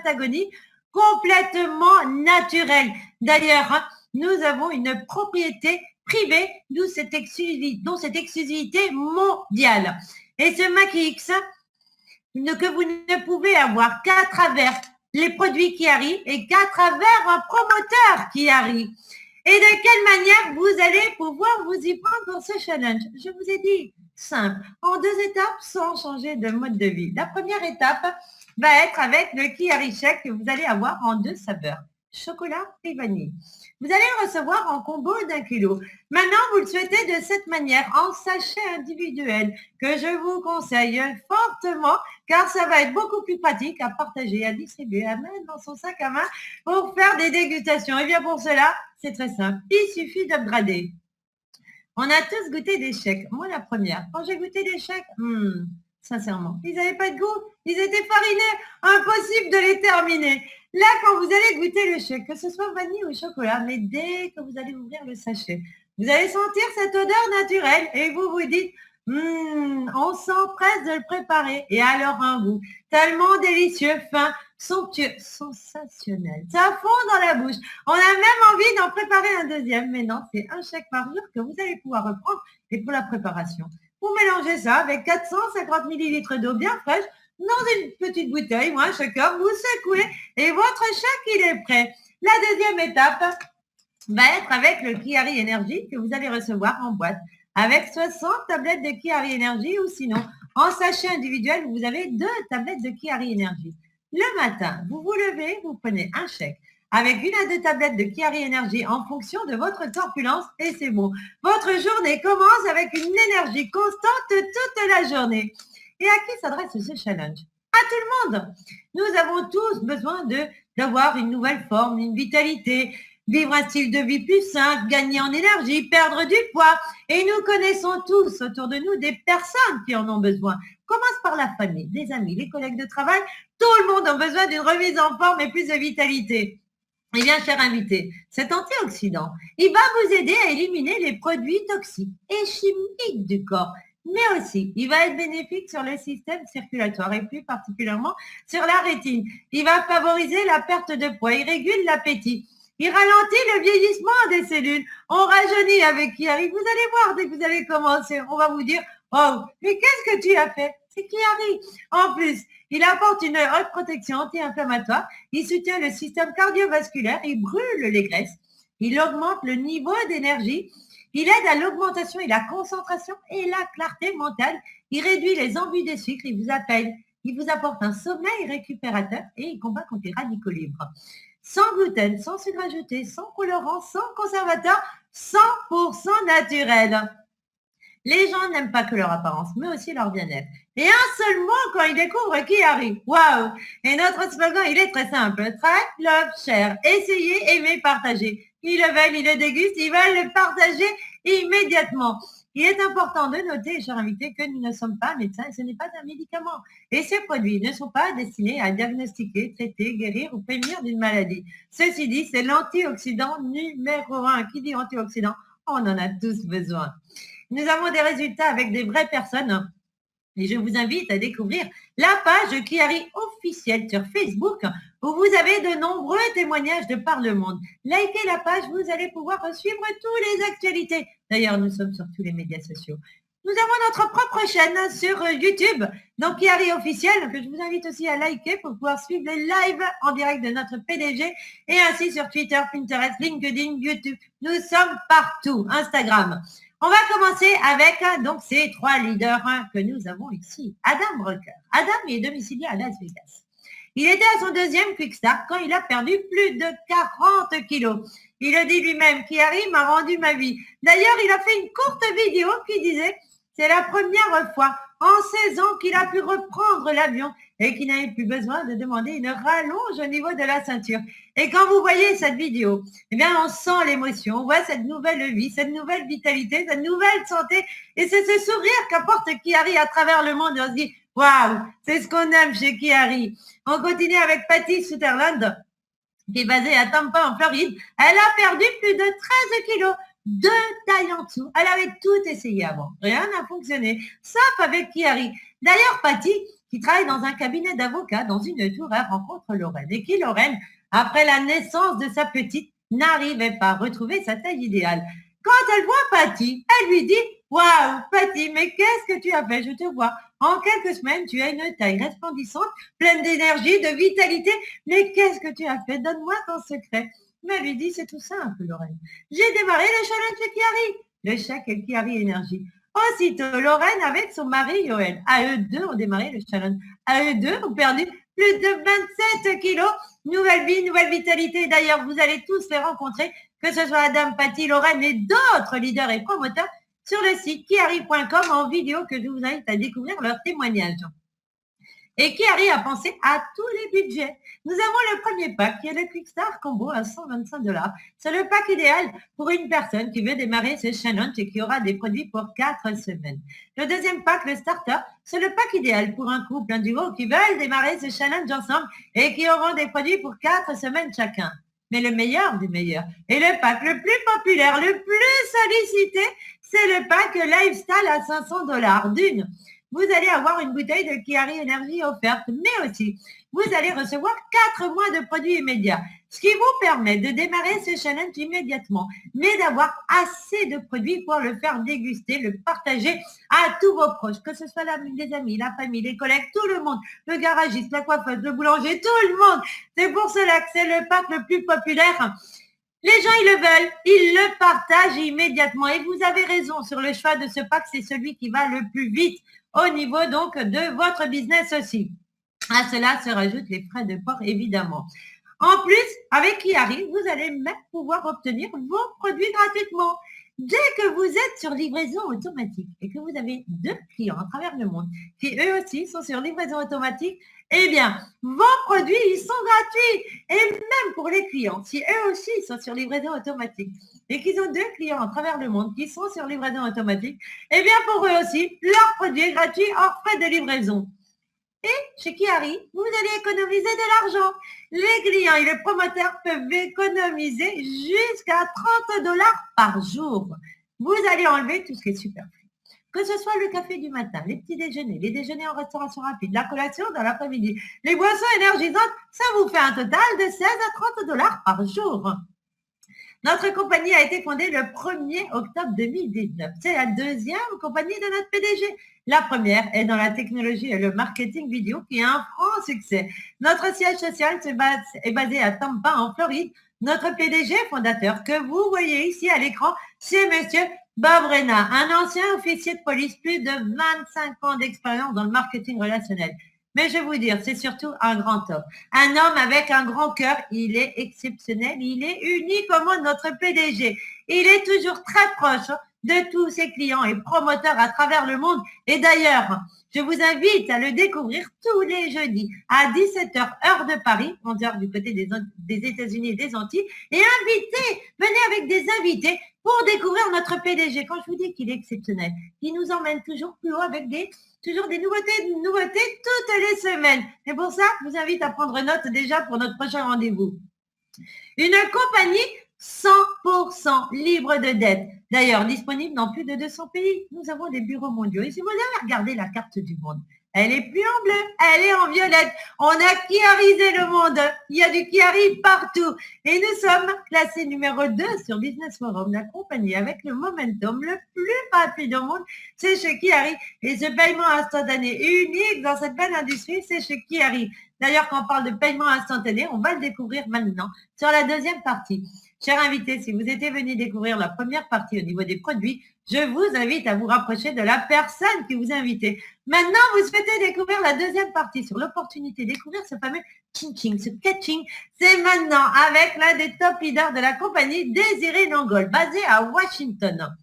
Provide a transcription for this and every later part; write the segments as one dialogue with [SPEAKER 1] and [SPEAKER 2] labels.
[SPEAKER 1] Patagonie, complètement naturel. D'ailleurs, hein, nous avons une propriété privée, d'où cette exclusivité mondiale. Et ce Maki X, que vous ne pouvez avoir qu'à travers les produits qui arrivent et qu'à travers un promoteur qui arrive. Et de quelle manière vous allez pouvoir vous y prendre dans ce challenge? Je vous ai dit, simple, en 2 étapes sans changer de mode de vie. La première étape va être avec le Kiari Shake que vous allez avoir en 2 saveurs, chocolat et vanille. Vous allez le recevoir en combo d'1 kilo. Maintenant, vous le souhaitez de cette manière, en sachet individuel, que je vous conseille fortement, car ça va être beaucoup plus pratique à partager, à distribuer, à mettre dans son sac à main pour faire des dégustations. Et bien pour cela, c'est très simple. Il suffit d'upgrader. On a tous goûté des shakes. Moi, la première. Quand j'ai goûté des shakes, sincèrement, ils n'avaient pas de goût. Ils étaient farinés. Impossible de les terminer. Là, quand vous allez goûter le shake, que ce soit vanille ou chocolat, mais dès que vous allez ouvrir le sachet, vous allez sentir cette odeur naturelle et vous vous dites, on s'empresse de le préparer. Et alors un goût tellement délicieux, fin, somptueux, sensationnel. Ça fond dans la bouche. On a même envie d'en préparer un deuxième, mais non, c'est un shake par jour que vous allez pouvoir reprendre. Et pour la préparation, vous mélangez ça avec 450 ml d'eau bien fraîche dans une petite bouteille, ou un shaker, vous secouez et votre shake, il est prêt. La deuxième étape va être avec le Kiari Energy que vous allez recevoir en boîte avec 60 tablettes de Kiari Energy ou sinon, en sachet individuel, vous avez 2 tablettes de Kiari Energy. Le matin, vous vous levez, vous prenez un shake avec 1 à 2 tablettes de Kiari Energy en fonction de votre corpulence et c'est bon. Votre journée commence avec une énergie constante toute la journée. Et à qui s'adresse ce challenge? À tout le monde. Nous avons tous besoin d'avoir une nouvelle forme, une vitalité, vivre un style de vie plus sain, gagner en énergie, perdre du poids. Et nous connaissons tous autour de nous des personnes qui en ont besoin. Commence par la famille, les amis, les collègues de travail. Tout le monde a besoin d'une remise en forme et plus de vitalité. Eh bien, cher invité, cet antioxydant, il va vous aider à éliminer les produits toxiques et chimiques du corps. Mais aussi, il va être bénéfique sur le système circulatoire et plus particulièrement sur la rétine. Il va favoriser la perte de poids, il régule l'appétit. Il ralentit le vieillissement des cellules. On rajeunit avec Kiari. Vous allez voir dès que vous allez commencer. On va vous dire, oh, mais qu'est-ce que tu as fait? C'est Kiari. En plus, il apporte une haute protection anti-inflammatoire. Il soutient le système cardiovasculaire. Il brûle les graisses. Il augmente le niveau d'énergie. Il aide à l'augmentation et la concentration et la clarté mentale. Il réduit les envies de sucre. Il vous apporte un sommeil récupérateur et il combat contre les radicaux libres. Sans gluten, sans sucre ajouté, sans colorant, sans conservateur, 100% naturel. Les gens n'aiment pas que leur apparence, mais aussi leur bien-être. Et un seul mot quand ils découvrent Kiari. Waouh! Et notre slogan, il est très simple. Try, love, share. Essayez, aimez, partagez. Ils le veulent, ils le dégustent, ils veulent le partager immédiatement. Il est important de noter, chers invités, que nous ne sommes pas médecins et ce n'est pas un médicament. Et ces produits ne sont pas destinés à diagnostiquer, traiter, guérir ou prévenir d'une maladie. Ceci dit, c'est l'antioxydant numéro 1. Qui dit antioxydant? On en a tous besoin. Nous avons des résultats avec des vraies personnes. Et je vous invite à découvrir la page Kiari officielle sur Facebook où vous avez de nombreux témoignages de par le monde. Likez la page, vous allez pouvoir suivre toutes les actualités. D'ailleurs, nous sommes sur tous les médias sociaux. Nous avons notre propre chaîne sur YouTube, donc Kiari officielle, que je vous invite aussi à liker pour pouvoir suivre les lives en direct de notre PDG et ainsi sur Twitter, Pinterest, LinkedIn, YouTube. Nous sommes partout, Instagram. On va commencer avec donc ces 3 leaders que nous avons ici. Adam Brucker. Adam est domicilié à Las Vegas. Il était à son 2e Quick Start quand il a perdu plus de 40 kilos. Il le dit lui-même, Kiari m'a rendu ma vie. D'ailleurs, il a fait une courte vidéo qui disait, c'est la première fois en 16 ans qu'il a pu reprendre l'avion et qu'il n'avait plus besoin de demander une rallonge au niveau de la ceinture. Et quand vous voyez cette vidéo, eh bien, on sent l'émotion, on voit cette nouvelle vie, cette nouvelle vitalité, cette nouvelle santé et c'est ce sourire qu'apporte Kiari à travers le monde et on se dit, waouh, c'est ce qu'on aime chez Kiari. On continue avec Patty Sutherland, qui est basée à Tampa en Floride. Elle a perdu plus de 13 kilos. 2 tailles en dessous. Elle avait tout essayé avant. Rien n'a fonctionné, sauf avec Kiari. D'ailleurs, Patty, qui travaille dans un cabinet d'avocats dans une tour. Elle rencontre Lorraine. Et qui, Lorraine, après la naissance de sa petite, n'arrivait pas à retrouver sa taille idéale. Quand elle voit Patty, elle lui dit « Waouh, Patty, mais qu'est-ce que tu as fait? Je te vois. En quelques semaines, tu as une taille resplendissante, pleine d'énergie, de vitalité. Mais qu'est-ce que tu as fait? Donne-moi ton secret. » Mais elle lui dit « C'est tout simple, Lorraine. J'ai démarré le challenge de Chiari. Le chèque Chiari Énergie. » Aussitôt, Lorraine avec son mari Yoel. À eux deux ont démarré le challenge. À eux deux ont perdu plus de 27 kilos. Nouvelle vie, nouvelle vitalité. D'ailleurs, vous allez tous les rencontrer, que ce soit Adam, Patty, Lorraine et d'autres leaders et promoteurs sur le site chiari.com en vidéo que je vous invite à découvrir leurs témoignages. Et Chiari a pensé à tous les budgets. Nous avons le premier pack qui est le Quickstart Combo à 125 $. C'est le pack idéal pour une personne qui veut démarrer ce challenge et qui aura des produits pour 4 semaines. Le deuxième pack, le Starter, c'est le pack idéal pour un couple, un duo qui veulent démarrer ce challenge ensemble et qui auront des produits pour 4 semaines chacun. Mais le meilleur du meilleur et le pack le plus populaire, le plus sollicité, c'est le pack Lifestyle à 500 $. D'une, vous allez avoir une bouteille de Chiari Énergie offerte, mais aussi, vous allez recevoir 4 mois de produits immédiats, ce qui vous permet de démarrer ce challenge immédiatement, mais d'avoir assez de produits pour le faire déguster, le partager à tous vos proches, que ce soit les amis, la famille, les collègues, tout le monde, le garagiste, la coiffeuse, le boulanger, tout le monde. C'est pour cela que c'est le pack le plus populaire. Les gens, ils le veulent, ils le partagent immédiatement. Et vous avez raison sur le choix de ce pack, c'est celui qui va le plus vite au niveau donc de votre business aussi. À cela se rajoutent les frais de port, évidemment. En plus, avec Chiari, vous allez même pouvoir obtenir vos produits gratuitement. Dès que vous êtes sur livraison automatique et que vous avez 2 clients à travers le monde qui eux aussi sont sur livraison automatique, eh bien, vos produits, ils sont gratuits. Et même pour les clients, si eux aussi sont sur livraison automatique et qu'ils ont 2 clients à travers le monde qui sont sur livraison automatique, eh bien, pour eux aussi, leur produit est gratuit hors frais de livraison. Et chez Chiari, vous allez économiser de l'argent. Les clients et les promoteurs peuvent économiser jusqu'à 30 $ par jour. Vous allez enlever tout ce qui est superflu. Que ce soit le café du matin, les petits déjeuners, les déjeuners en restauration rapide, la collation dans l'après-midi, les boissons énergisantes, ça vous fait un total de 16 à 30 $ par jour. Notre compagnie a été fondée le 1er octobre 2019. C'est la deuxième compagnie de notre PDG. La première est dans la technologie et le marketing vidéo qui est un franc succès. Notre siège social est basé à Tampa, en Floride. Notre PDG fondateur que vous voyez ici à l'écran, c'est monsieur Bob Rena, un ancien officier de police, plus de 25 ans d'expérience dans le marketing relationnel. Mais je vais vous dire, c'est surtout un grand homme. Un homme avec un grand cœur. Il est exceptionnel. Il est unique au monde, notre PDG. Il est toujours très proche de tous ses clients et promoteurs à travers le monde. Et d'ailleurs, je vous invite à le découvrir tous les jeudis à 17h, heure de Paris, 11h du côté des États-Unis et des Antilles. Et venez avec des invités pour découvrir notre PDG. Quand je vous dis qu'il est exceptionnel, il nous emmène toujours plus haut avec toujours des nouveautés toutes les semaines. Et pour ça, je vous invite à prendre note déjà pour notre prochain rendez-vous. Une compagnie 100% libre de dettes. D'ailleurs, disponible dans plus de 200 pays. Nous avons des bureaux mondiaux. Et si vous avez regardé la carte du monde, elle est plus en bleu, elle est en violette. On a chiarisé le monde. Il y a du Chiari partout. Et nous sommes classés numéro 2 sur Business Forum. La compagnie avec le momentum le plus rapide au monde, c'est chez Chiari. Et ce paiement instantané unique dans cette belle industrie, c'est chez Chiari. D'ailleurs, quand on parle de paiement instantané, on va le découvrir maintenant sur la deuxième partie. Chers invités, si vous étiez venus découvrir la première partie au niveau des produits, je vous invite à vous rapprocher de la personne qui vous a invité. Maintenant, vous souhaitez découvrir la deuxième partie sur l'opportunité de découvrir ce fameux ching-ching, ce catching. C'est maintenant avec l'un des top leaders de la compagnie, Désiré Nangol, basé à Washington.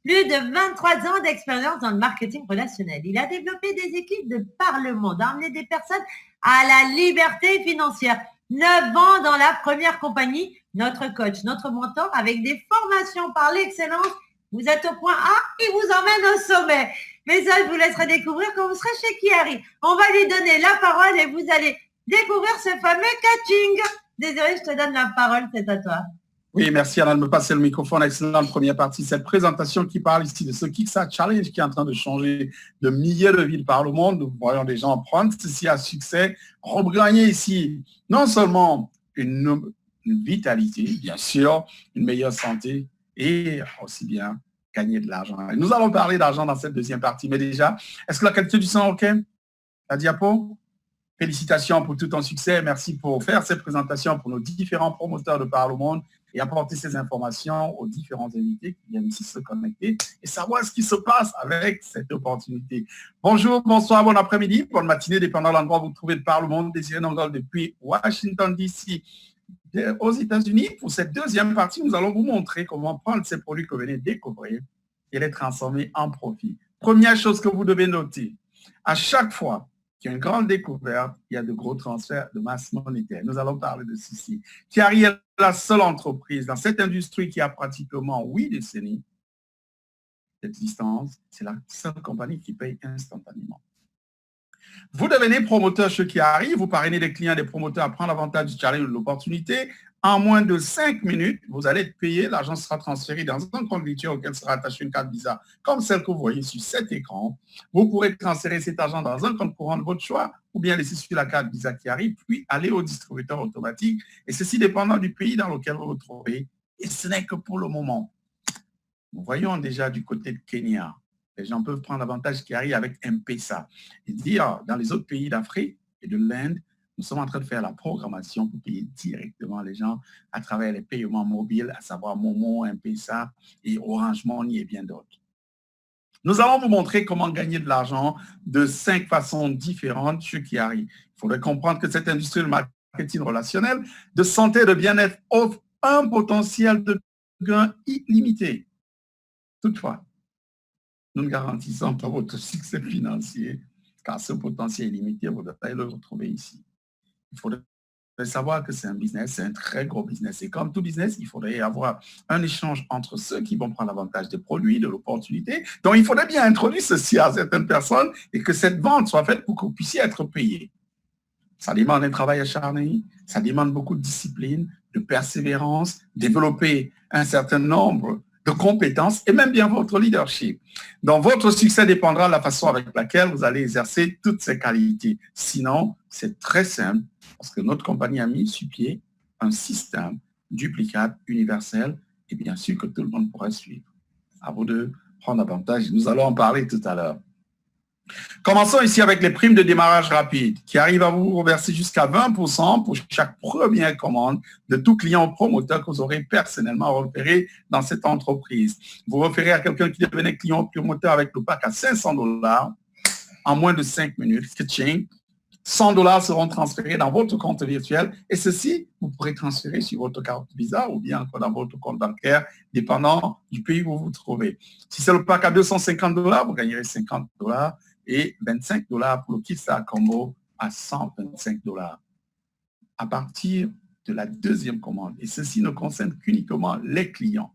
[SPEAKER 1] Plus de 23 ans d'expérience dans le marketing relationnel. Il a développé des équipes de par le monde, a emmené des personnes à la liberté financière. 9 ans dans la première compagnie, notre coach, notre mentor, avec des formations par l'excellence. Vous êtes au point A, il vous emmène au sommet. Mais ça, je vous laisserai découvrir quand vous serez chez Chiari. On va lui donner la parole et vous allez découvrir ce fameux catching. Désolé, je te donne la parole, c'est à toi.
[SPEAKER 2] Oui, merci Alain de me passer le microphone. Excellente première partie. Cette présentation qui parle ici de ce Kickstarter Challenge qui est en train de changer de milliers de villes par le monde. Nous voyons des gens prendre ceci à succès, regagner ici non seulement une vitalité, bien sûr, une meilleure santé et aussi bien gagner de l'argent. Nous allons parler d'argent dans cette deuxième partie. Mais déjà, est-ce que la qualité du son est OK? La diapo? Félicitations pour tout ton succès. Merci pour faire cette présentation pour nos différents promoteurs de par le monde et apporter ces informations aux différents invités qui viennent ici se connecter et savoir ce qui se passe avec cette opportunité. Bonjour, bonsoir, bon après-midi, bonne matinée, dépendant de l'endroit où vous vous trouvez de par le monde. Désiré Nongol depuis Washington, D.C. aux États-Unis. Pour cette deuxième partie, nous allons vous montrer comment prendre ces produits que vous venez de découvrir et les transformer en profit. Première chose que vous devez noter, à chaque fois qu'il y a une grande découverte, il y a de gros transferts de masse monétaire. Nous allons parler de ceci. Chiari est la seule entreprise dans cette industrie qui a pratiquement 8 décennies d'existence. C'est la seule compagnie qui paye instantanément. Vous devenez promoteur chez Chiari, vous parrainez des clients, des promoteurs à prendre avantage du challenge de l'opportunité. En moins de 5 minutes, vous allez être payé, l'argent sera transféré dans un compte virtuel auquel sera attachée une carte Visa, comme celle que vous voyez sur cet écran. Vous pourrez transférer cet argent dans un compte courant de votre choix ou bien laisser sur la carte Visa Chiari, puis aller au distributeur automatique. Et ceci dépendant du pays dans lequel vous vous trouvez. Et ce n'est que pour le moment. Nous voyons déjà du côté de Kenya. Les gens peuvent prendre avantage Chiari avec M-Pesa. Et dire, dans les autres pays d'Afrique et de l'Inde, nous sommes en train de faire la programmation pour payer directement les gens à travers les paiements mobiles, à savoir Momo, M-Pesa et Orange Money et bien d'autres. Nous allons vous montrer comment gagner de l'argent de 5 façons différentes chez Chiari. Il faudrait comprendre que cette industrie de marketing relationnel, de santé et de bien-être offre un potentiel de gain illimité. Toutefois, nous ne garantissons pas votre succès financier, car ce potentiel est limité, vous devez le retrouver ici. Il faudrait savoir que c'est un business, c'est un très gros business. Et comme tout business, il faudrait avoir un échange entre ceux qui vont prendre avantage des produits, de l'opportunité. Donc, il faudrait bien introduire ceci à certaines personnes et que cette vente soit faite pour que vous puissiez être payé. Ça demande un travail acharné, ça demande beaucoup de discipline, de persévérance, développer un certain nombre de compétences et même bien votre leadership. Donc, votre succès dépendra de la façon avec laquelle vous allez exercer toutes ces qualités. Sinon, c'est très simple parce que notre compagnie a mis sur pied un système duplicable, universel et bien sûr que tout le monde pourra suivre. À vous de prendre avantage. Nous allons en parler tout à l'heure. Commençons ici avec les primes de démarrage rapide qui arrivent à vous reverser jusqu'à 20% pour chaque première commande de tout client ou promoteur que vous aurez personnellement repéré dans cette entreprise. Vous référez à quelqu'un qui devenait client ou promoteur avec le pack à $500 en moins de 5 minutes. $100 seront transférés dans votre compte virtuel et ceci, vous pourrez transférer sur votre carte Visa ou bien encore dans votre compte bancaire, dépendant du pays où vous vous trouvez. Si c'est le pack à $250, vous gagnerez $50 et $25 pour le Kickstarter Combo à $125 à partir de la deuxième commande. Et ceci ne concerne qu'uniquement les clients.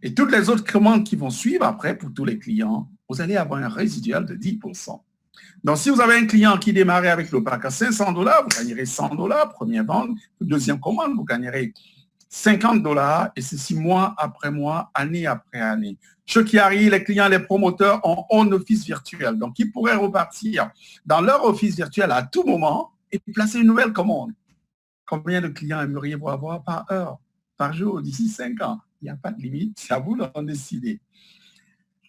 [SPEAKER 2] Et toutes les autres commandes qui vont suivre après pour tous les clients, vous allez avoir un résiduel de 10%. Donc, si vous avez un client qui démarrait avec le pack à $500, vous gagnerez $100, première vente. Deuxième commande, vous gagnerez $50 et ceci mois après mois, année après année. Ceux qui arrivent, les clients, les promoteurs ont un office virtuel. Donc, ils pourraient repartir dans leur office virtuel à tout moment et placer une nouvelle commande. Combien de clients aimeriez-vous avoir par heure, par jour, d'ici 5 ans? Il n'y a pas de limite, c'est à vous d'en décider.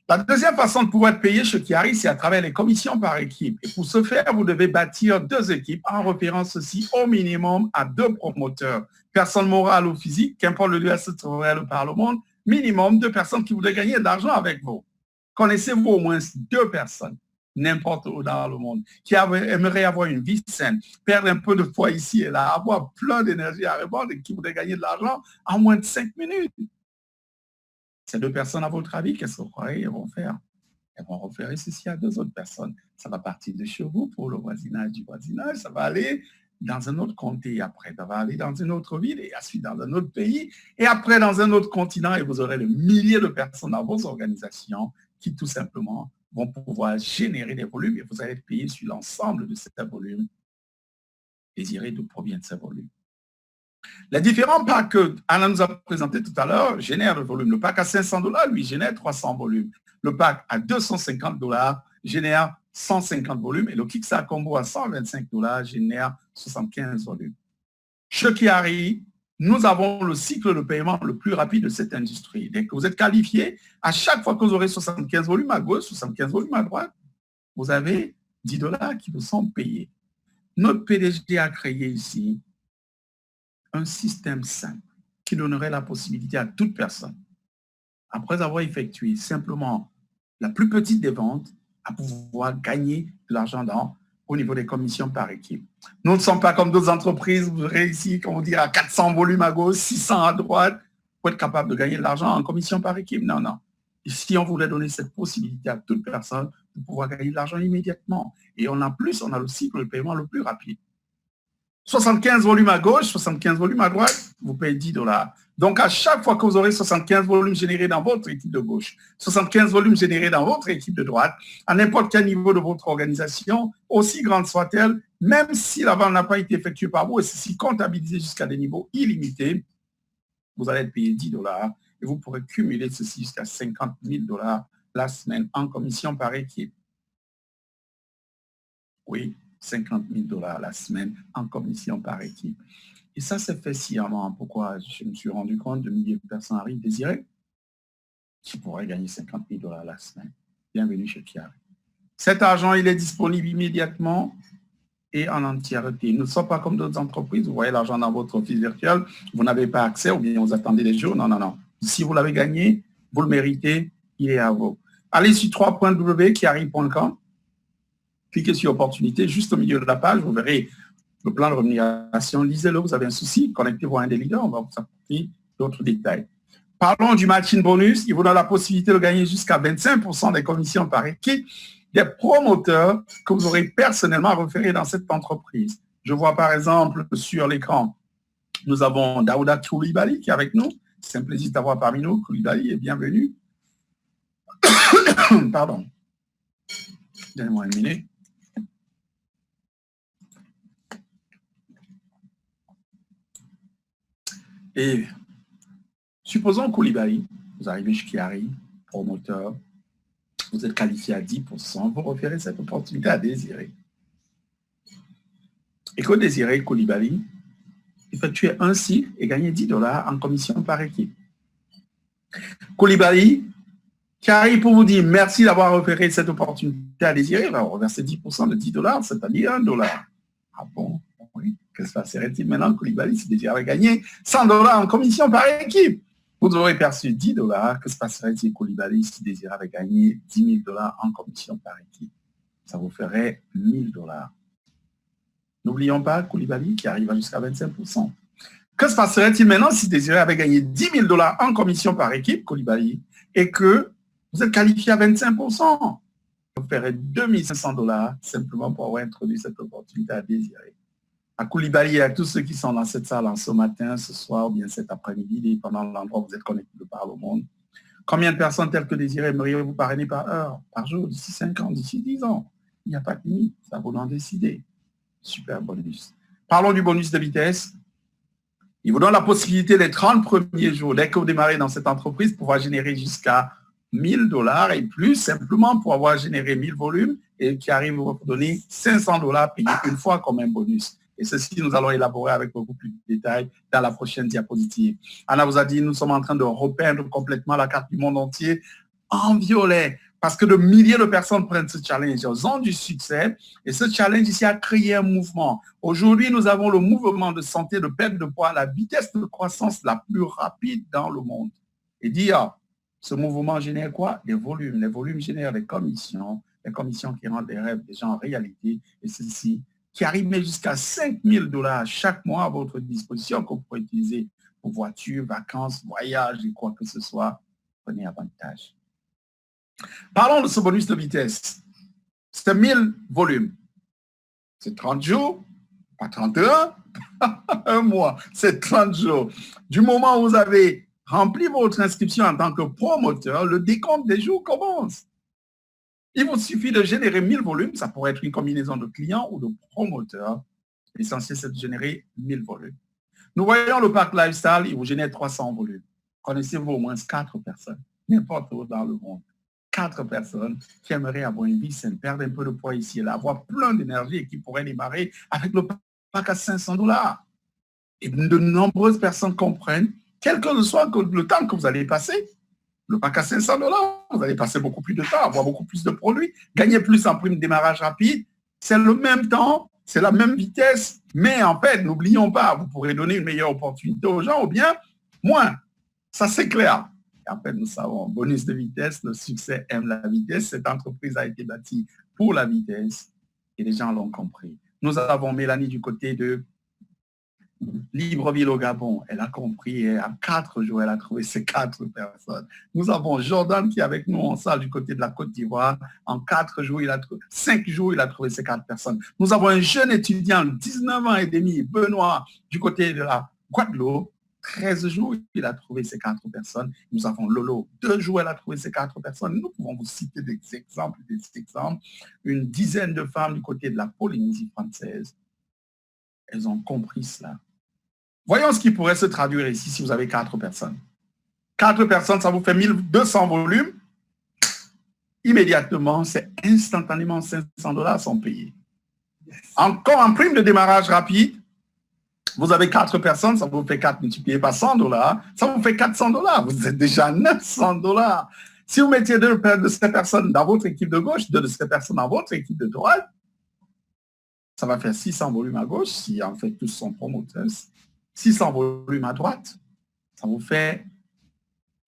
[SPEAKER 2] La deuxième façon de pouvoir être payé chez Chiari, c'est à travers les commissions par équipe. Et pour ce faire, vous devez bâtir 2 équipes en repérant ceci au minimum à 2 promoteurs. Personne morale ou physique, qu'importe le lieu se trouverait par le monde, minimum 2 personnes qui voudraient gagner de l'argent avec vous. Connaissez-vous au moins 2 personnes, n'importe où dans le monde, qui aimeraient avoir une vie saine, perdre un peu de poids ici et là, avoir plein d'énergie à répondre et qui voudraient gagner de l'argent en moins de 5 minutes? Ces 2 personnes, à votre avis, qu'est-ce que vous croyez qu'elles vont faire? Elles vont refaire ceci à 2 autres personnes. Ça va partir de chez vous pour le voisinage du voisinage. Ça va aller dans un autre comté après. Ça va aller dans une autre ville et ensuite dans un autre pays et après dans un autre continent. Et vous aurez des milliers de personnes dans vos organisations qui tout simplement vont pouvoir générer des volumes et vous allez être payé sur l'ensemble de ces volumes. Désirez d'où provient ces volumes. Les différents packs que Alain nous a présentés tout à l'heure génèrent le volume. Le pack à $500, lui, génère 300 volumes. Le pack à $250 génère 150 volumes. Et le Kickstarter Combo à $125 génère 75 volumes. Ce qui arrive, nous avons le cycle de paiement le plus rapide de cette industrie. Dès que vous êtes qualifié, à chaque fois que vous aurez 75 volumes à gauche, 75 volumes à droite, vous avez $10 qui vous sont payés. Notre PDG a créé ici un système simple qui donnerait la possibilité à toute personne, après avoir effectué simplement la plus petite des ventes, à pouvoir gagner de l'argent au niveau des commissions par équipe. Nous ne sommes pas comme d'autres entreprises, vous aurez ici, comme on dit, à 400 volumes à gauche, 600 à droite, pour être capable de gagner de l'argent en commission par équipe. Non, non. Ici, on voulait donner cette possibilité à toute personne de pouvoir gagner de l'argent immédiatement. Et on a le cycle de paiement le plus rapide. 75 volumes à gauche, 75 volumes à droite, vous payez $10. Donc, à chaque fois que vous aurez 75 volumes générés dans votre équipe de gauche, 75 volumes générés dans votre équipe de droite, à n'importe quel niveau de votre organisation, aussi grande soit-elle, même si la vente n'a pas été effectuée par vous et ceci comptabilisé jusqu'à des niveaux illimités, vous allez être payé $10 et vous pourrez cumuler ceci jusqu'à $50 000 la semaine en commission par équipe. Oui. $50 000 la semaine en commission par équipe. Et ça, c'est fait sciemment. Pourquoi? Je me suis rendu compte de milliers de personnes arrivent désirées qui pourraient gagner $50 000 la semaine. Bienvenue chez Kiari. Cet argent, il est disponible immédiatement et en entièreté. Nous ne sommes pas comme d'autres entreprises. Vous voyez l'argent dans votre office virtuel, vous n'avez pas accès ou bien vous attendez des jours. Non, non, non. Si vous l'avez gagné, vous le méritez, il est à vous. Allez sur www.kiari.com. Cliquez sur opportunité, juste au milieu de la page, vous verrez le plan de rémunération. Lisez-le, vous avez un souci, connectez-vous à un des leaders, on va vous apporter d'autres détails. Parlons du matching bonus. Il vous donne la possibilité de gagner jusqu'à 25% des commissions par équipe des promoteurs que vous aurez personnellement référés dans cette entreprise. Je vois par exemple sur l'écran, nous avons Daouda Koulibaly qui est avec nous. C'est un plaisir d'avoir parmi nous. Koulibaly, et bienvenue. Pardon. Donnez-moi une minute. Et supposons Koulibaly, vous arrivez chez Kiari, promoteur, vous êtes qualifié à 10%, vous référez cette opportunité à Désiré. Et que Désiré Koulibaly effectuer un cycle et gagner $10 en commission par équipe. Koulibaly, qui arrive pour vous dire merci d'avoir référé cette opportunité à Désiré, va reverser 10% de $10, c'est-à-dire $1. Ah bon? Oui. Que se passerait-il maintenant, Koulibaly, si Désiré avait gagné $100 en commission par équipe? Vous aurez perçu $10. Que se passerait-il, Koulibaly, si Désiré avait gagné $10 000 en commission par équipe? Ça vous ferait $1 000. N'oublions pas Koulibaly qui arrive jusqu'à 25%. Que se passerait-il maintenant si Désiré avait gagné $10 000 en commission par équipe, Koulibaly, et que vous êtes qualifié à 25%? Vous ferez $2 500 simplement pour avoir introduit cette opportunité à Désiré. À Koulibaly et à tous ceux qui sont dans cette salle en ce matin, ce soir ou bien cet après-midi, pendant l'endroit où vous êtes connectés de par le monde, combien de personnes telles que Désiré aimeriez-vous parrainer par heure, par jour, d'ici 5 ans, d'ici 10 ans? Il n'y a pas de limite, ça vous d'en décider. Super bonus. Parlons du bonus de vitesse. Il vous donne la possibilité les 30 premiers jours, dès que vous démarrez dans cette entreprise, pouvoir générer jusqu'à $1 000 et plus, simplement pour avoir généré 1000 volumes et qui arrive à vous donner $500 payés une fois comme un bonus. Et ceci, nous allons élaborer avec beaucoup plus de détails dans la prochaine diapositive. Anna vous a dit, nous sommes en train de repeindre complètement la carte du monde entier en violet, parce que de milliers de personnes prennent ce challenge, ils ont du succès, et ce challenge ici a créé un mouvement. Aujourd'hui, nous avons le mouvement de santé, de perte de poids, la vitesse de croissance la plus rapide dans le monde. Et dire, ce mouvement génère quoi? Des volumes. Les volumes génèrent des commissions qui rendent les rêves des gens en réalité, et ceci qui arrive jusqu'à $5 000 chaque mois à votre disposition que vous pouvez utiliser pour voitures, vacances, voyages et quoi que ce soit. Prenez avantage. Parlons de ce bonus de vitesse. C'est 1000 volumes. C'est 30 jours, pas 31, un mois, c'est 30 jours. Du moment où vous avez rempli votre inscription en tant que promoteur, le décompte des jours commence. Il vous suffit de générer 1000 volumes, ça pourrait être une combinaison de clients ou de promoteurs. L'essentiel, c'est de générer 1000 volumes. Nous voyons le pack lifestyle, il vous génère 300 volumes. Connaissez-vous au moins 4 personnes, n'importe où dans le monde, 4 personnes qui aimeraient avoir une vie saine, perdre un peu de poids ici et là, avoir plein d'énergie et qui pourraient démarrer avec le pack à 500 $. Et de nombreuses personnes comprennent, quel que soit le temps que vous allez passer, le pack à 500 $, vous allez passer beaucoup plus de temps, avoir beaucoup plus de produits, gagner plus en prime de démarrage rapide. C'est le même temps, c'est la même vitesse, mais en fait, n'oublions pas, vous pourrez donner une meilleure opportunité aux gens ou bien moins. Ça, c'est clair. Et en fait, nous savons, bonus de vitesse, le succès aime la vitesse. Cette entreprise a été bâtie pour la vitesse et les gens l'ont compris. Nous avons Mélanie du côté de Libreville au Gabon, elle a compris et en 4 jours, elle a trouvé ces 4 personnes. Nous avons Jordan qui est avec nous en salle du côté de la Côte d'Ivoire. En 5 jours, il a trouvé ces 4 personnes. Nous avons un jeune étudiant, 19 ans et demi, Benoît, du côté de la Guadeloupe. 13 jours, il a trouvé ces 4 personnes. Nous avons Lolo, 2 jours, elle a trouvé ces 4 personnes. Nous pouvons vous citer des exemples. Une dizaine de femmes du côté de la Polynésie française. Elles ont compris cela. Voyons ce qui pourrait se traduire ici si vous avez 4 personnes. 4 personnes, ça vous fait 1200 volumes. Immédiatement, c'est instantanément 500 $ sont payés. Encore en prime de démarrage rapide, vous avez 4 personnes, ça vous fait 4 multiplié par 100 $, ça vous fait 400 $. Vous êtes déjà 900 $. Si vous mettiez 2 de ces personnes dans votre équipe de gauche, 2 de ces personnes dans votre équipe de droite, ça va faire 600 volumes à gauche, si en fait tous sont promoteurs. 600 volumes à droite, ça vous fait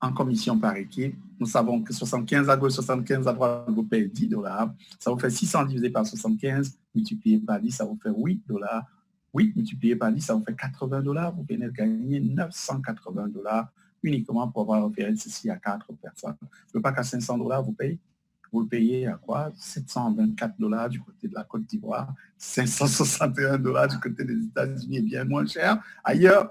[SPEAKER 2] en commission par équipe. Nous savons que 75 à gauche, 75 à droite vous paye 10 $. Ça vous fait 600 divisé par 75, multiplié par 10, ça vous fait 8 $. 8 multiplié par 10, ça vous fait 80 $. Vous venez de gagner 980 $ uniquement pour avoir offert ceci à 4 personnes. Le pack à 500 $, vous le payez à quoi? 724 $ du côté de la Côte d'Ivoire, 561 $ du côté des États-Unis, bien moins cher. Ailleurs,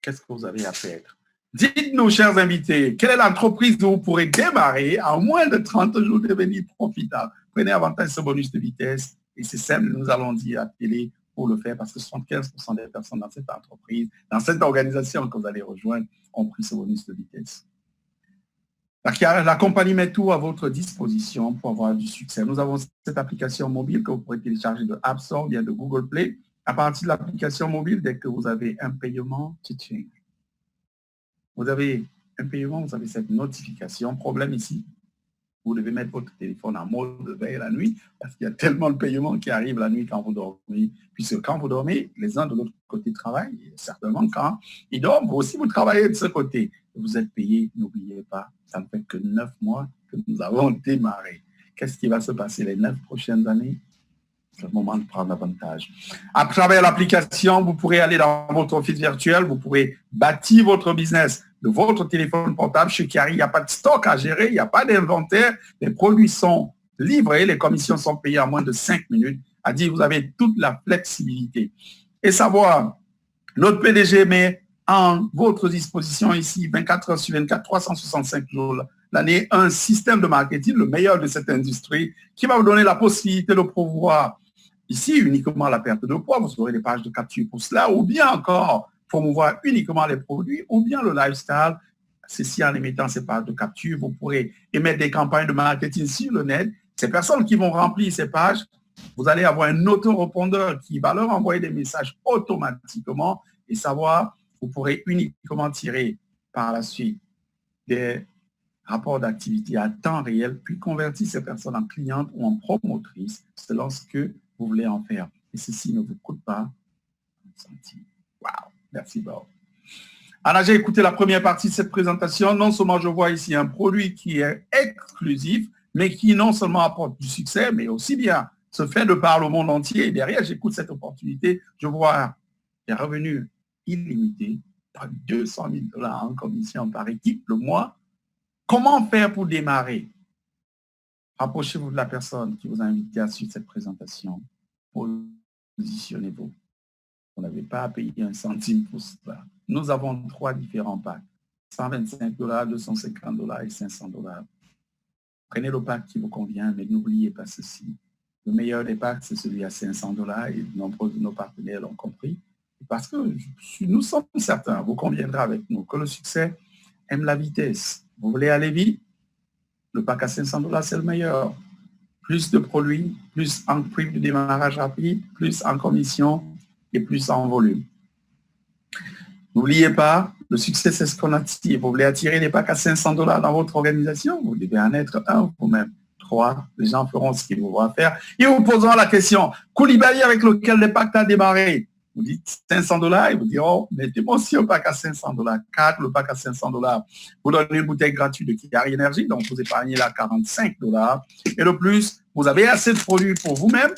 [SPEAKER 2] qu'est-ce que vous avez à perdre? Dites-nous, chers invités, quelle est l'entreprise où vous pourrez démarrer en moins de 30 jours, devenir profitable? Prenez avantage de ce bonus de vitesse et c'est simple, nous allons dire à télé pour le faire parce que 75% des personnes dans cette entreprise, dans cette organisation que vous allez rejoindre, ont pris ce bonus de vitesse. La compagnie met tout à votre disposition pour avoir du succès. Nous avons cette application mobile que vous pourrez télécharger de App Store, bien de Google Play. À partir de l'application mobile, dès que vous avez un paiement, vous avez un paiement, vous avez cette notification. Problème ici, vous devez mettre votre téléphone en mode de veille la nuit parce qu'il y a tellement de paiements qui arrivent la nuit quand vous dormez. Puisque quand vous dormez, les uns de l'autre côté travaillent. Et certainement, quand ils dorment, vous aussi, vous travaillez de ce côté. Vous êtes payé, n'oubliez pas, ça ne fait que 9 mois que nous avons démarré. Qu'est-ce qui va se passer les 9 prochaines années? C'est le moment de prendre avantage. À travers l'application, vous pourrez aller dans votre office virtuel, vous pourrez bâtir votre business de votre téléphone portable. Chez Chiari, il n'y a pas de stock à gérer, il n'y a pas d'inventaire. Les produits sont livrés, les commissions sont payées en moins de 5 minutes. À dire, vous avez toute la flexibilité. Et savoir, notre PDG met en votre disposition ici, 24 heures sur 24, 365 jours l'année, un système de marketing, le meilleur de cette industrie, qui va vous donner la possibilité de promouvoir ici uniquement la perte de poids. Vous aurez des pages de capture pour cela, ou bien encore promouvoir uniquement les produits, ou bien le lifestyle. Ceci en émettant ces pages de capture, vous pourrez émettre des campagnes de marketing sur le net. Ces personnes qui vont remplir ces pages, vous allez avoir un autorépondeur qui va leur envoyer des messages automatiquement et savoir, vous pourrez uniquement tirer par la suite des rapports d'activité à temps réel, puis convertir ces personnes en clientes ou en promotrices selon ce que vous voulez en faire. Et ceci ne vous coûte pas un centime. Wow, merci Bob. Alors, j'ai écouté la première partie de cette présentation. Non seulement je vois ici un produit qui est exclusif, mais qui non seulement apporte du succès, mais aussi bien se fait de par le monde entier. Et derrière, j'écoute cette opportunité. Je vois des revenus illimités, 200 000 $ en commission par équipe le mois. Comment faire pour démarrer? Rapprochez-vous de la personne qui vous a invité à suivre cette présentation. Positionnez-vous. Vous n'avez pas à payer un centime pour cela. Nous avons 3 différents packs. 125 $, 250 $ et 500 $. Prenez le pack qui vous convient, mais n'oubliez pas ceci. Le meilleur des packs, c'est celui à 500 $ et nombreux de nos partenaires l'ont compris. Parce que nous sommes certains, vous conviendrez avec nous, que le succès aime la vitesse. Vous voulez aller vite? Le pack à 500 $, c'est le meilleur. Plus de produits, plus en prix de démarrage rapide, plus en commission et plus en volume. N'oubliez pas, le succès, c'est ce qu'on attire. Vous voulez attirer des packs à 500 $ dans votre organisation? Vous devez en être un vous-même. 3, les gens feront ce qu'ils vont faire. Ils vous poseront la question, Koulibaly avec lequel le packs a démarré? Vous dites 500 $, ils vous diront, mettez-moi aussi un pack à 500 $. 4, le pack à 500 $. Vous donnez une bouteille gratuite de Kiari Energy, donc vous épargnez là 45 $. Et le plus, vous avez assez de produits pour vous-même.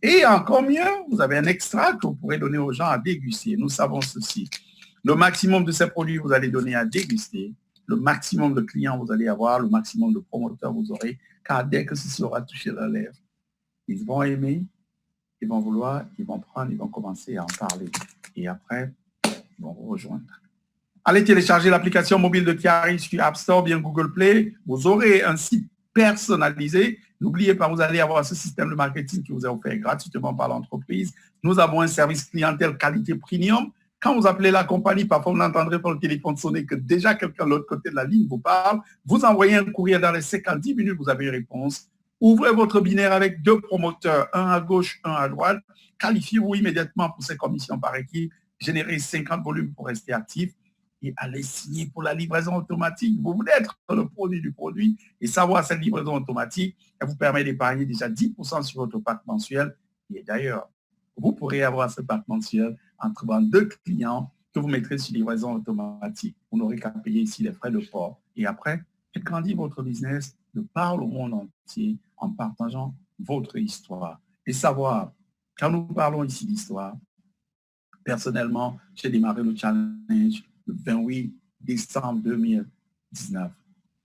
[SPEAKER 2] Et encore mieux, vous avez un extra que vous pourrez donner aux gens à déguster. Nous savons ceci. Le maximum de ces produits, vous allez donner à déguster. Le maximum de clients, vous allez avoir. Le maximum de promoteurs, vous aurez. Car dès que ceci aura touché la lèvre, ils vont aimer, ils vont vouloir, ils vont prendre, ils vont commencer à en parler. Et après, ils vont vous rejoindre. Allez télécharger l'application mobile de Kiari sur App Store, bien Google Play. Vous aurez un site personnalisé. N'oubliez pas, vous allez avoir ce système de marketing qui vous est offert gratuitement par l'entreprise. Nous avons un service clientèle qualité premium. Quand vous appelez la compagnie, parfois vous n'entendrez pas le téléphone sonner que déjà quelqu'un de l'autre côté de la ligne vous parle. Vous envoyez un courrier dans les 50-10 minutes, vous avez une réponse. Ouvrez votre binaire avec 2 promoteurs, un à gauche, un à droite. Qualifiez-vous immédiatement pour ces commissions par équipe. Générez 50 volumes pour rester actif et allez signer pour la livraison automatique. Vous voulez être le produit du produit et savoir cette livraison automatique, elle vous permet d'épargner déjà 10% sur votre pack mensuel. Et d'ailleurs, vous pourrez avoir ce pack mensuel en trouvant 2 clients que vous mettrez sur livraison automatique. Vous n'aurez qu'à payer ici les frais de port. Et après, grandissez votre business de par le monde entier en partageant votre histoire. Et savoir, quand nous parlons ici d'histoire, personnellement, j'ai démarré le challenge le 28 décembre 2019.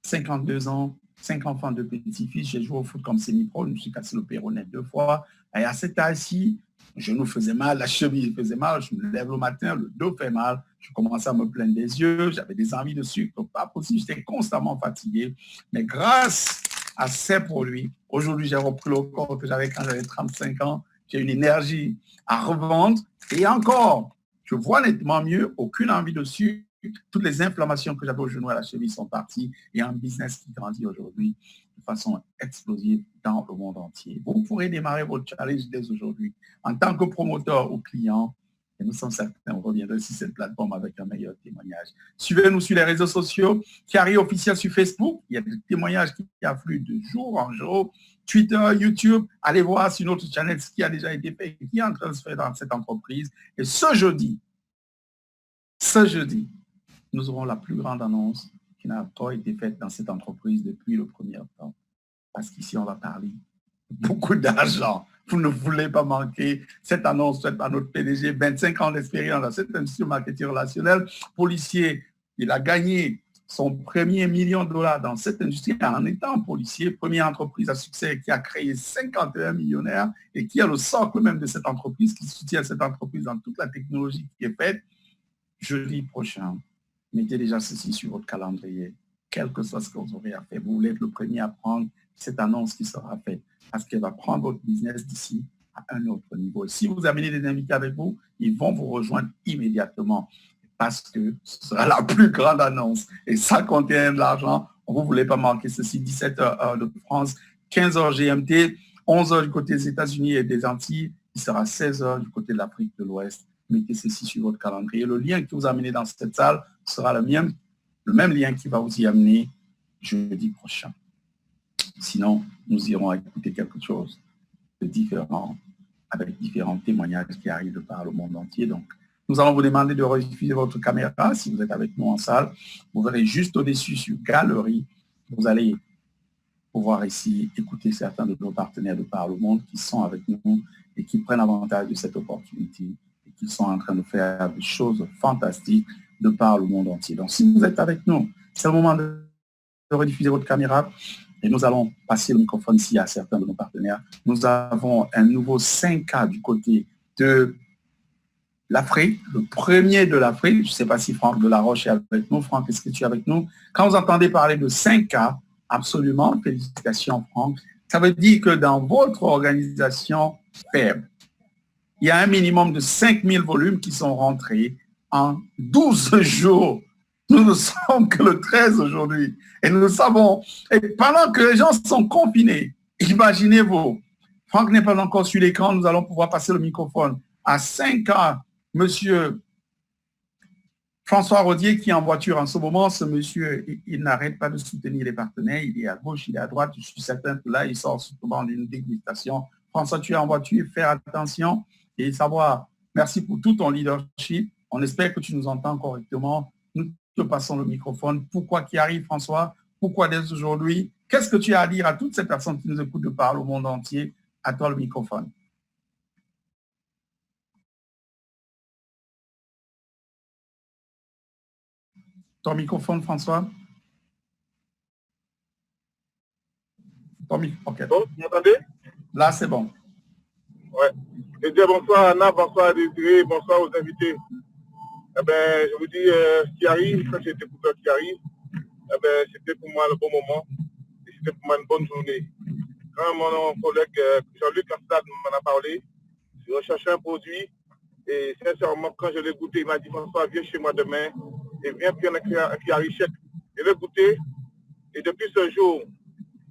[SPEAKER 2] 52 ans, 5 enfants, 2 petits-fils. J'ai joué au foot comme semi-pro. Je me suis cassé le péroné 2 fois. Et à cet âge-ci, le genou faisait mal, la cheville faisait mal. Je me lève le matin, le dos fait mal. Je commençais à me plaindre des yeux. J'avais des envies de sucre. Pas possible. J'étais constamment fatigué. Mais grâce à ces produits, aujourd'hui, j'ai repris le corps que j'avais quand j'avais 35 ans. J'ai une énergie à revendre. Et encore, je vois nettement mieux, aucune envie de sucre. Toutes les inflammations que j'avais au genou et à la cheville sont parties. Et un business qui grandit aujourd'hui de façon explosive dans le monde entier. Vous pourrez démarrer votre challenge dès aujourd'hui en tant que promoteur ou client. Et nous sommes certains, on reviendra sur cette plateforme avec un meilleur témoignage. Suivez-nous sur les réseaux sociaux. Kiari officiel sur Facebook. Il y a des témoignages qui affluent de jour en jour. Twitter, YouTube. Allez voir sur notre channel ce qui a déjà été fait, qui est en train de se faire dans cette entreprise. Et ce jeudi, nous aurons la plus grande annonce qui n'a pas été faite dans cette entreprise depuis le 1er octobre. Parce qu'ici, on va parler de beaucoup d'argent. Vous ne voulez pas manquer cette annonce faite par notre PDG, 25 ans d'expérience dans cette industrie de marketing relationnel. Policier, il a gagné son premier $1 million dans cette industrie en étant policier. Première entreprise à succès qui a créé 51 millionnaires et qui est le socle même de cette entreprise, qui soutient cette entreprise dans toute la technologie qui est faite. Jeudi prochain, mettez déjà ceci sur votre calendrier, quel que soit ce que vous aurez à faire. Vous voulez être le premier à prendre cette annonce qui sera faite parce qu'elle va prendre votre business d'ici à un autre niveau. Et si vous amenez des invités avec vous, ils vont vous rejoindre immédiatement parce que ce sera la plus grande annonce. Et ça contient de l'argent. Vous ne voulez pas manquer ceci. 17h heure de France, 15h GMT, 11h du côté des États-Unis et des Antilles. Il sera 16h du côté de l'Afrique de l'Ouest. Mettez ceci sur votre calendrier. Le lien qui vous a amené dans cette salle sera le même lien qui va vous y amener jeudi prochain. Sinon, nous irons écouter quelque chose de différent, avec différents témoignages qui arrivent de par le monde entier. Donc, nous allons vous demander de rediffuser votre caméra. Si vous êtes avec nous en salle, vous verrez juste au-dessus sur Galerie. Vous allez pouvoir ici écouter certains de nos partenaires de par le monde qui sont avec nous et qui prennent avantage de cette opportunité et qui sont en train de faire des choses fantastiques de par le monde entier. Donc, si vous êtes avec nous, c'est le moment de rediffuser votre caméra. Et nous allons passer le microphone ici à certains de nos partenaires. Nous avons un nouveau 5K du côté de l'Afrique, le premier de l'Afrique. Je ne sais pas si Franck Delaroche est avec nous. Franck, est-ce que tu es avec nous? Quand vous entendez parler de 5K, absolument, félicitations Franck. Ça veut dire que dans votre organisation faible, il y a un minimum de 5000 volumes qui sont rentrés en 12 jours. Nous ne sommes que le 13 aujourd'hui. Et nous savons, et pendant que les gens sont confinés, imaginez-vous, Franck n'est pas encore sur l'écran, nous allons pouvoir passer le microphone à 5 ans, monsieur François Rodier qui est en voiture en ce moment. Ce monsieur, il n'arrête pas de soutenir les partenaires. Il est à gauche, il est à droite. Je suis certain que là, il sort souvent d'une dégustation. François, tu es en voiture, fais attention et savoir, merci pour tout ton leadership. On espère que tu nous entends correctement. Nous te passons le microphone. Pourquoi qui arrive, François? Pourquoi dès aujourd'hui? Qu'est-ce que tu as à dire à toutes ces personnes qui nous écoutent de par le monde entier? À toi le microphone. Ton microphone, François.
[SPEAKER 3] Okay. Bon, vous m'entendez?
[SPEAKER 2] Là, c'est bon.
[SPEAKER 3] Ouais. Je dis bonsoir Anna, bonsoir Désiré, bonsoir aux invités. Eh ben, je vous dis, qui arrive, quand j'ai écouté qui arrive, eh ben, c'était pour moi le bon moment et c'était pour moi une bonne journée. Quand mon collègue Jean-Luc Astad m'en a parlé, je recherchais un produit et sincèrement, quand je l'ai goûté, il m'a dit François, viens chez moi demain et viens prendre un Chiari chèque. Je l'ai goûté et depuis ce jour,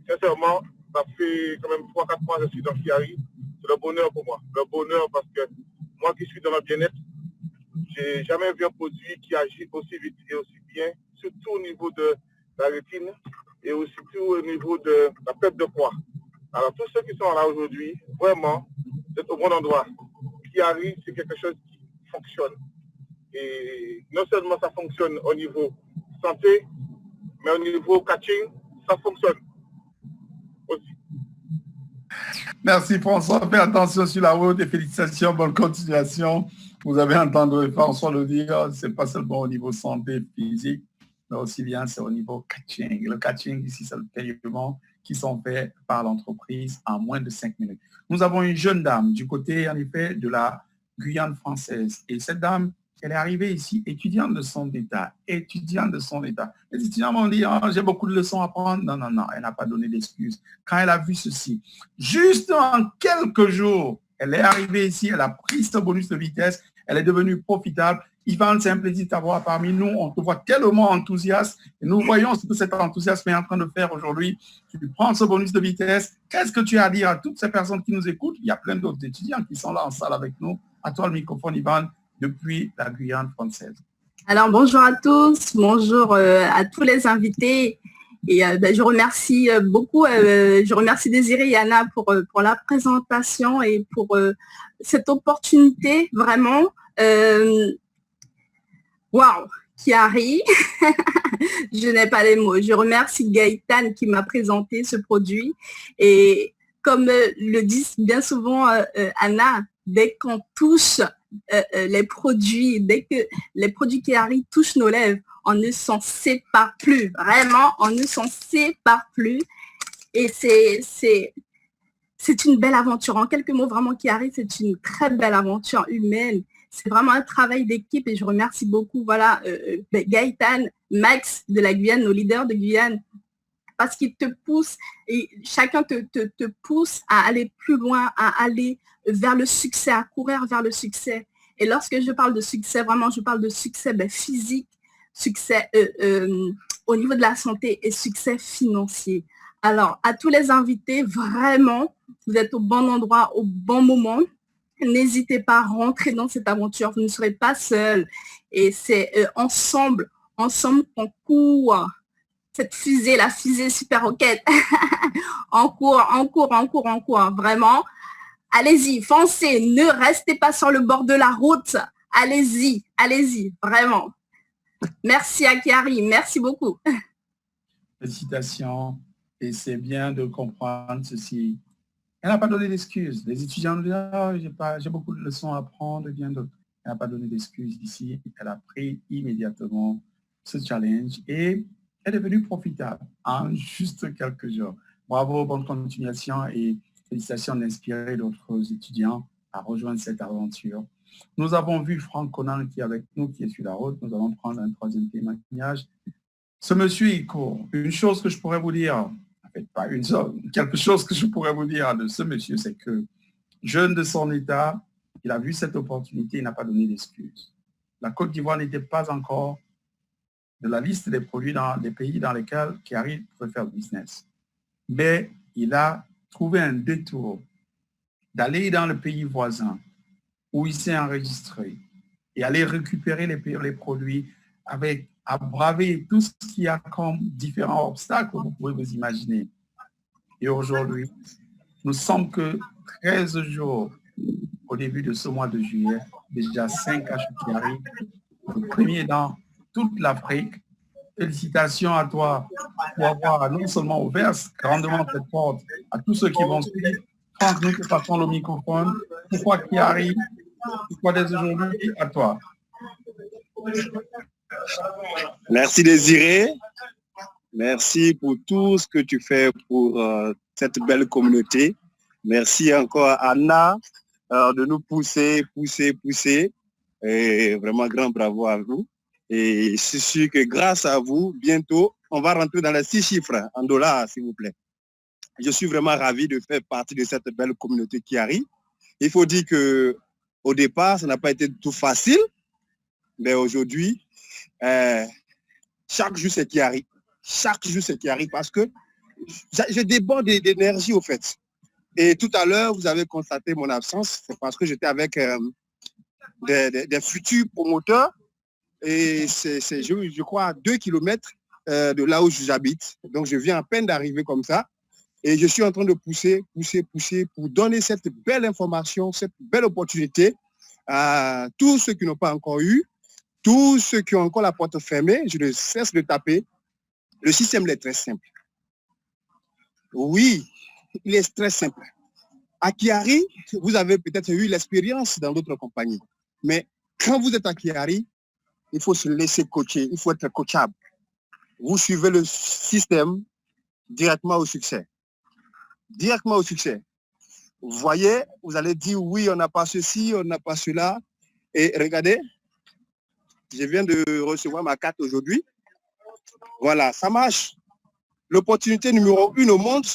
[SPEAKER 3] sincèrement, ça fait quand même 3-4 mois que je suis dans Chiari. C'est le bonheur pour moi. Le bonheur parce que moi qui suis dans le bien-être, j'ai jamais vu un produit qui agit aussi vite et aussi bien, surtout au niveau de la rétine et aussi au niveau de la perte de poids. Alors tous ceux qui sont là aujourd'hui, vraiment, c'est au bon endroit. Chiari, c'est quelque chose qui fonctionne. Et non seulement ça fonctionne au niveau santé, mais au niveau catching, ça fonctionne aussi.
[SPEAKER 2] Merci François, fais attention sur la route et félicitations, bonne continuation. Vous avez entendu François le dire, c'est pas seulement au niveau santé physique, mais aussi bien c'est au niveau catching. Le catching ici, c'est le paiement qui sont faits par l'entreprise en moins de 5 minutes. Nous avons une jeune dame du côté, en effet, de la Guyane française. Et cette dame, elle est arrivée ici, étudiante de son état. Les étudiants m'ont dit, oh, j'ai beaucoup de leçons à prendre. Non, non, non, elle n'a pas donné d'excuses. Quand elle a vu ceci, juste en quelques jours, elle est arrivée ici, elle a pris ce bonus de vitesse, elle est devenue profitable. Yvan, c'est un plaisir de t'avoir parmi nous. On te voit tellement enthousiaste. Et nous voyons ce que cet enthousiasme est en train de faire aujourd'hui. Tu prends ce bonus de vitesse. Qu'est-ce que tu as à dire à toutes ces personnes qui nous écoutent? Il y a plein d'autres étudiants qui sont là en salle avec nous. À toi le microphone, Yvan, depuis la Guyane française.
[SPEAKER 4] Alors, bonjour à tous. Bonjour à tous les invités. Et je remercie beaucoup, je remercie Désiré et Anna pour la présentation et pour cette opportunité, vraiment. Waouh, Chiari, je n'ai pas les mots. Je remercie Gaëtan qui m'a présenté ce produit. Et comme le dit bien souvent Anna, dès qu'on touche les produits, dès que les produits Chiari touchent nos lèvres, on ne s'en sépare plus. Vraiment, on ne s'en sépare plus. Et c'est une belle aventure. En quelques mots, vraiment, Chiari, c'est une très belle aventure humaine. C'est vraiment un travail d'équipe et je remercie beaucoup, voilà, Gaëtan, Max de la Guyane, nos leaders de Guyane, parce qu'ils te poussent et chacun te pousse à aller plus loin, à aller vers le succès, à courir vers le succès. Et lorsque je parle de succès, vraiment, je parle de succès physique, succès au niveau de la santé et succès financier. Alors, à tous les invités, vraiment, vous êtes au bon endroit, au bon moment. N'hésitez pas à rentrer dans cette aventure, vous ne serez pas seul. Et c'est ensemble qu'on court cette fusée, la fusée Super Rocket. on court, vraiment. Allez-y, foncez, ne restez pas sur le bord de la route. Allez-y, vraiment. Merci à Chiari, merci beaucoup.
[SPEAKER 2] Félicitations, et c'est bien de comprendre ceci. Elle n'a pas donné d'excuses. Les étudiants disent, oh, j'ai beaucoup de leçons à apprendre, bien d'autres. Elle n'a pas donné d'excuses ici. Elle a pris immédiatement ce challenge et est devenue profitable en juste quelques jours. Bravo, bonne continuation et félicitations d'inspirer d'autres étudiants à rejoindre cette aventure. Nous avons vu Franck Conan qui est avec nous, qui est sur la route. Nous allons prendre un troisième témoignage. Ce monsieur, il court. Une chose que je pourrais vous dire, pas une chose, quelque chose que je pourrais vous dire de ce monsieur, c'est que jeune de son état, Il a vu cette opportunité, il n'a pas donné d'excuses. La Côte d'Ivoire n'était pas encore de la liste des produits dans les pays dans lesquels Chiari pouvait faire business. Mais il a trouvé un détour d'aller dans le pays voisin où il s'est enregistré et aller récupérer les produits à braver tout ce qu'il y a comme différents obstacles que vous pouvez vous imaginer. Et aujourd'hui, nous sommes que 13 jours au début de ce mois de juillet, déjà 5 caches qui arrivent, le premier dans toute l'Afrique. Félicitations à toi pour avoir non seulement ouvert grandement cette porte à tous ceux qui vont suivre. Franck, nous te passons le microphone. Pourquoi qui arrive? Pourquoi dès aujourd'hui? À toi.
[SPEAKER 5] Merci Désiré. Merci pour tout ce que tu fais pour cette belle communauté. Merci encore à Anna de nous pousser. Et vraiment grand bravo à vous. Et je suis sûr que grâce à vous, bientôt, on va rentrer dans les 6 chiffres en dollars, s'il vous plaît. Je suis vraiment ravi de faire partie de cette belle communauté qui arrive. Il faut dire que au départ, ça n'a pas été tout facile, mais aujourd'hui, chaque jour, c'est qui arrive. Chaque jour, c'est qui arrive parce que je déborde d'énergie, au fait. Et tout à l'heure, vous avez constaté mon absence, c'est parce que j'étais avec des futurs promoteurs. Et c'est je crois, à 2 kilomètres de là où j'habite. Donc, je viens à peine d'arriver comme ça. Et je suis en train de pousser pour donner cette belle information, cette belle opportunité à tous ceux qui n'ont pas encore eu, tous ceux qui ont encore la porte fermée. Je ne cesse de taper. Le système est très simple. Oui, il est très simple. À Chiari, vous avez peut-être eu l'expérience dans d'autres compagnies. Mais quand vous êtes à Chiari, il faut se laisser coacher, il faut être coachable. Vous suivez le système directement au succès. Directement au succès. Vous voyez, vous allez dire oui, on n'a pas ceci, on n'a pas cela. Et regardez, je viens de recevoir ma carte aujourd'hui. Voilà, ça marche. L'opportunité numéro 1 au monde,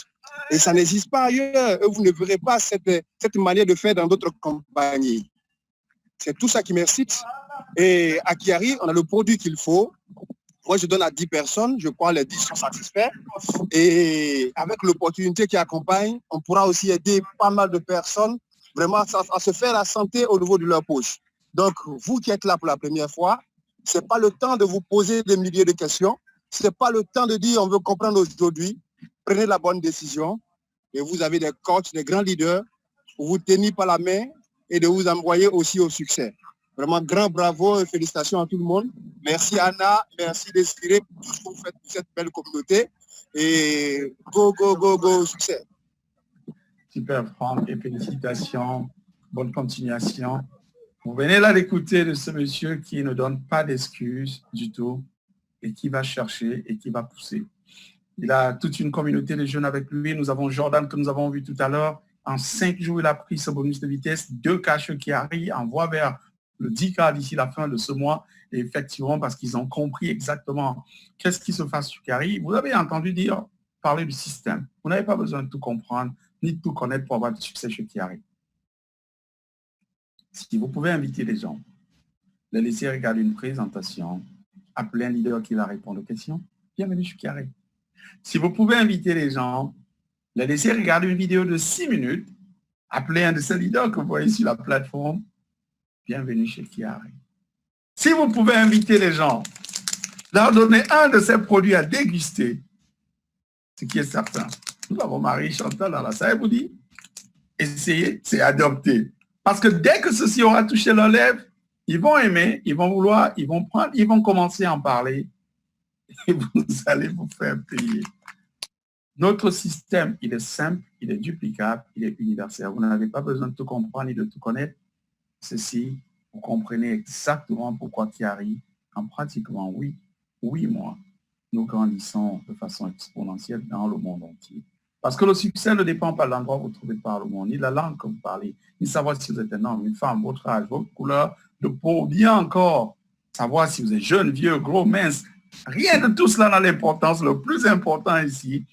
[SPEAKER 5] et ça n'existe pas ailleurs. Vous ne verrez pas cette manière de faire dans d'autres compagnies. C'est tout ça qui m'excite. Et à Chiari, on a le produit qu'il faut. Moi, je donne à 10 personnes. Je crois que les 10 sont satisfaits. Et avec l'opportunité qui accompagne, on pourra aussi aider pas mal de personnes vraiment à se faire la santé au niveau de leur poche. Donc, vous qui êtes là pour la première fois, ce n'est pas le temps de vous poser des milliers de questions. Ce n'est pas le temps de dire on veut comprendre aujourd'hui. Prenez la bonne décision. Et vous avez des coachs, des grands leaders pour vous tenir par la main et de vous envoyer aussi au succès. Vraiment, grand bravo et félicitations à tout le monde. Merci Anna, merci Désiré pour tout ce que vous faites pour cette belle communauté. Et go, succès.
[SPEAKER 2] Super Franck et félicitations. Bonne continuation. Vous venez là d'écouter de ce monsieur qui ne donne pas d'excuses du tout et qui va chercher et qui va pousser. Il a toute une communauté de jeunes avec lui. Nous avons Jordan que nous avons vu tout à l'heure. En 5 jours, il a pris ce bonus de vitesse. 2 cachets qui arrivent en voie vers le 10K d'ici la fin de ce mois. Et effectivement, parce qu'ils ont compris exactement qu'est-ce qui se passe sur Chiari. Vous avez entendu parler du système. Vous n'avez pas besoin de tout comprendre ni de tout connaître pour avoir du succès chez Chiari. Si vous pouvez inviter les gens, les laisser regarder une présentation, appeler un leader qui va répondre aux questions, bienvenue chez Chiari. Si vous pouvez inviter les gens, les laisser regarder une vidéo de 6 minutes, appeler un de ces leaders que vous voyez sur la plateforme, bienvenue chez Chiari. Si vous pouvez inviter les gens, leur donner un de ces produits à déguster, ce qui est certain. Nous avons Marie Chantal dans la salle, vous dit, essayez, c'est adopter. Parce que dès que ceci aura touché leurs lèvres, ils vont aimer, ils vont vouloir, ils vont prendre, ils vont commencer à en parler et vous allez vous faire payer. Notre système, il est simple, il est duplicable, il est universel. Vous n'avez pas besoin de tout comprendre ni de tout connaître. Ceci, vous comprenez exactement pourquoi Chiari, en pratiquement 8 mois, nous grandissons de façon exponentielle dans le monde entier. Parce que le succès ne dépend pas de l'endroit où vous trouvez par le monde, ni de la langue que vous parlez, ni savoir si vous êtes un homme, une femme, votre âge, votre couleur de peau, bien encore, savoir si vous êtes jeune, vieux, gros, mince. Rien de tout cela n'a l'importance. Le plus important ici,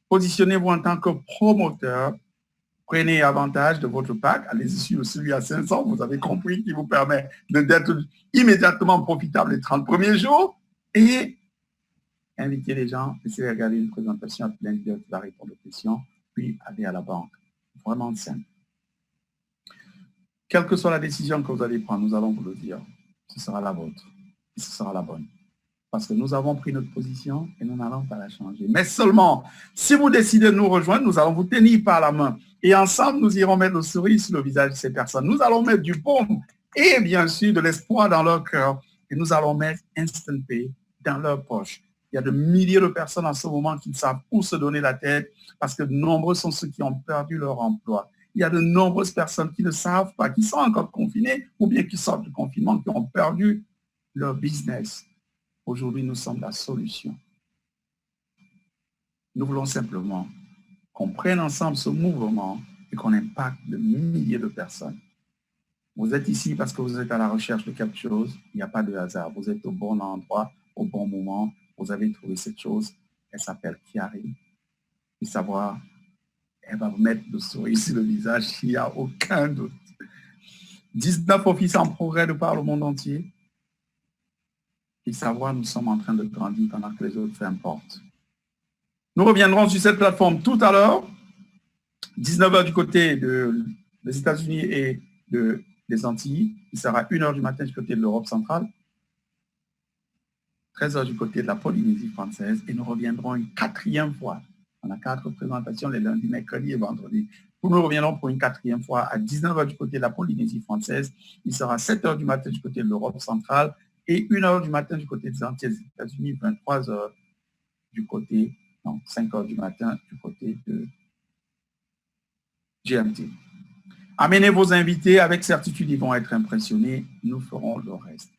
[SPEAKER 2] positionnez-vous en tant que promoteur Prenez avantage de votre pack. Allez-y sur celui à 500. Vous avez compris qui vous permet d'être immédiatement profitable les 30 premiers jours. Et invitez les gens. Essayez de regarder une présentation avec l'individu qui va répondre aux questions. Puis allez à la banque. Vraiment simple. Quelle que soit la décision que vous allez prendre, nous allons vous le dire. Ce sera la vôtre. Et ce sera la bonne. Parce que nous avons pris notre position et nous n'allons pas la changer. Mais seulement, si vous décidez de nous rejoindre, nous allons vous tenir par la main. Et ensemble, nous irons mettre le sourire sur le visage de ces personnes. Nous allons mettre du baume et bien sûr de l'espoir dans leur cœur. Et nous allons mettre Instant Pay dans leur poche. Il y a de milliers de personnes en ce moment qui ne savent où se donner la tête parce que nombreux sont ceux qui ont perdu leur emploi. Il y a de nombreuses personnes qui ne savent pas, qui sont encore confinées ou bien qui sortent du confinement, qui ont perdu leur business. Aujourd'hui, nous sommes la solution. Nous voulons simplement qu'on prenne ensemble ce mouvement et qu'on impacte de milliers de personnes. Vous êtes ici parce que vous êtes à la recherche de quelque chose. Il n'y a pas de hasard. Vous êtes au bon endroit, au bon moment. Vous avez trouvé cette chose. Elle s'appelle Kiari. Et savoir, elle va vous mettre le sourire sur le visage. Il n'y a aucun doute. 19 offices en progrès de par le monde entier. Et savoir, nous sommes en train de grandir pendant que les autres s'importent. Nous reviendrons sur cette plateforme tout à l'heure, 19h du côté des États-Unis et des Antilles. Il sera 1h du matin du côté de l'Europe centrale, 13h du côté de la Polynésie française. Et nous reviendrons une 4e fois. On a 4 présentations les lundis, mercredis et vendredis. Nous reviendrons pour une 4e fois à 19h du côté de la Polynésie française. Il sera 7h du matin du côté de l'Europe centrale. Et 1h du matin du côté des Antilles des États-Unis, 23h du côté, non, 5h du matin du côté de GMT. Amenez vos invités, avec certitude, ils vont être impressionnés. Nous ferons le reste.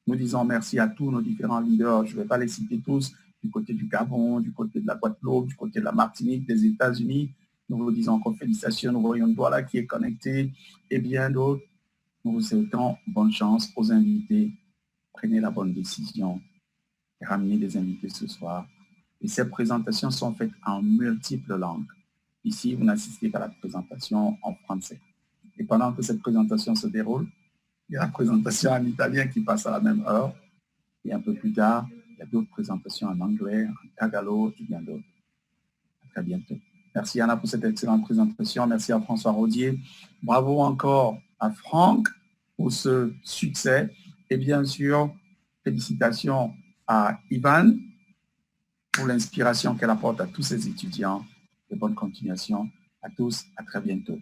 [SPEAKER 2] Nous disons merci à tous nos différents leaders. Je ne vais pas les citer tous, du côté du Gabon, du côté de la Guadeloupe, du côté de la Martinique, des États-Unis. Nous vous disons encore félicitations. Nous voyons Douala qui est connecté et bien d'autres. Nous vous souhaitons bonne chance aux invités. Prenez la bonne décision et ramenez des invités ce soir. Et ces présentations sont faites en multiples langues. Ici, vous n'assistez qu'à la présentation en français. Et pendant que cette présentation se déroule, il y a la présentation en italien qui passe à la même heure. Et un peu plus tard, il y a d'autres présentations en anglais, en tagalog et bien d'autres. À très bientôt. Merci Anna pour cette excellente présentation. Merci à François Rodier. Bravo encore à Franck pour ce succès. Et bien sûr, félicitations à Ivan pour l'inspiration qu'elle apporte à tous ses étudiants. Et bonne continuation à tous. À très bientôt.